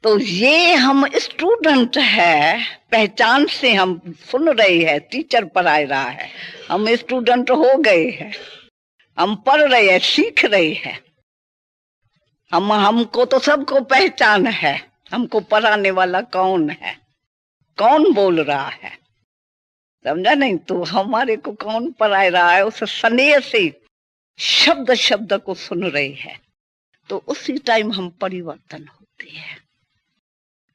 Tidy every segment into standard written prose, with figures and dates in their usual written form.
तो ये हम स्टूडेंट है, पहचान से हम सुन रहे हैं, टीचर पढ़ा रहा है, हम स्टूडेंट हो गए हैं, हम पढ़ रहे हैं, सीख रहे हैं। हमको तो सबको पहचान है, हमको पढ़ाने वाला कौन है, कौन बोल रहा है, समझा नहीं? तो हमारे को कौन पढ़ा रहा है, उस स्नेह से शब्द शब्द को सुन रहे हैं। तो उसी टाइम हम परिवर्तन होते हैं,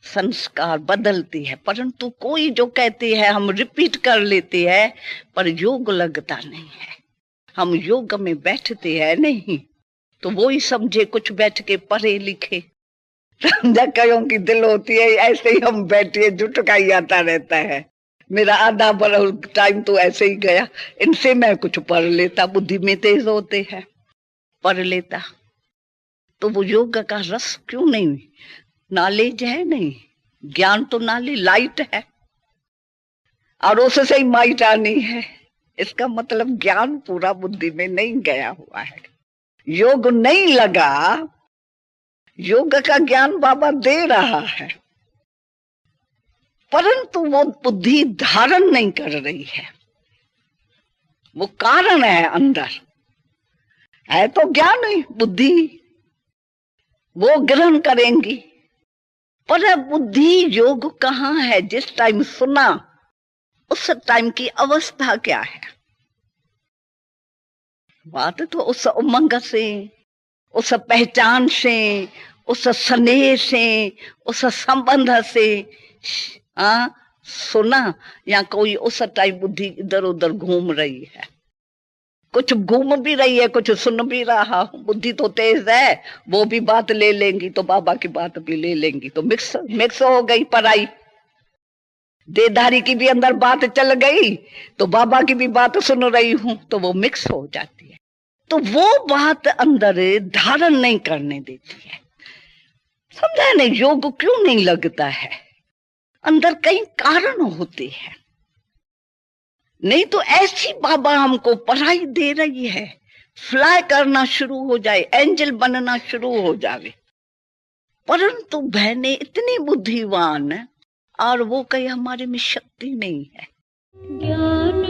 संस्कार बदलती है। परंतु कोई जो कहते हैं हम रिपीट कर लेते हैं, पर योग लगता नहीं है। हम योग में बैठते हैं नहीं, तो वो ही समझे कुछ बैठ के पढ़े लिखे, समझा? कहीं की दिल होती है, ऐसे ही हम बैठे जुटका ही आता रहता है। मेरा आधा बड़ा टाइम तो ऐसे ही गया, इनसे मैं कुछ पढ़ लेता, बुद्धि में तेज होते हैं, पढ़ लेता। तो वो योग का रस क्यों नहीं? नॉलेज है नहीं, ज्ञान तो नॉलेज लाइट है, और उससे ही माइट आनी है। इसका मतलब ज्ञान पूरा बुद्धि में नहीं गया हुआ है, योग नहीं लगा। योग का ज्ञान बाबा दे रहा है, परंतु वो बुद्धि धारण नहीं कर रही है। वो कारण है, अंदर है तो ज्ञान ही, बुद्धि वो ग्रहण करेंगी, पर बुद्धि योग कहाँ है? जिस टाइम सुना उस टाइम की अवस्था क्या है? बात तो उस उमंग से, उस पहचान से, उस स्नेह से, उस संबंध से सुना, या कोई उस टाइम बुद्धि इधर उधर घूम रही है, कुछ घूम भी रही है, कुछ सुन भी रहा हूं। बुद्धि तो तेज है, वो भी बात ले लेंगी तो बाबा की बात भी ले लेंगी, तो मिक्स हो गई पढ़ाई। देधारी की भी अंदर बात चल गई, तो बाबा की भी बात सुन रही हूं, तो वो मिक्स हो जाती है। तो वो बात अंदर धारण नहीं करने देती है, समझा नहीं? योग क्यों नहीं लगता है? अंदर कई कारण होते हैं, नहीं तो ऐसी बाबा हमको पढ़ाई दे रही है, फ्लाई करना शुरू हो जाए, एंजल बनना शुरू हो जाए, परंतु बहने इतनी बुद्धिमान और वो कहीं हमारे में शक्ति नहीं है। ज्ञान